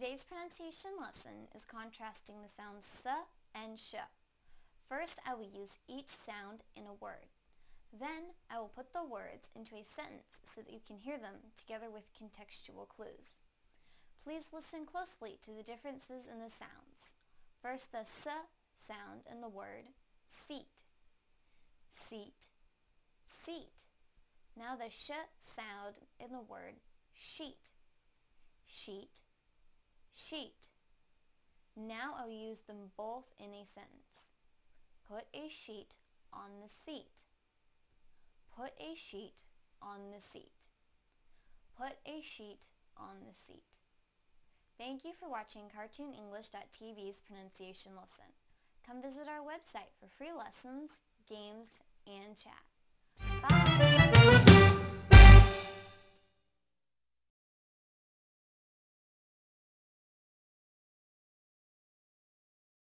Today's pronunciation lesson is contrasting the sounds s and sh. First, I will use each sound in a word. Then, I will put the words into a sentence so that you can hear them together with contextual clues. Please listen closely to the differences in the sounds. First, the s sound in the word seat. Seat, seat. Now the sh sound in the word sheet. Sheet, sheet. Now I'll use them both in a sentence. Put a sheet on the seat. Put a sheet on the seat. Put a sheet on the seat. Thank you for watching CartoonEnglish.tv's pronunciation lesson. Come visit our website for free lessons, games, and chat. Bye!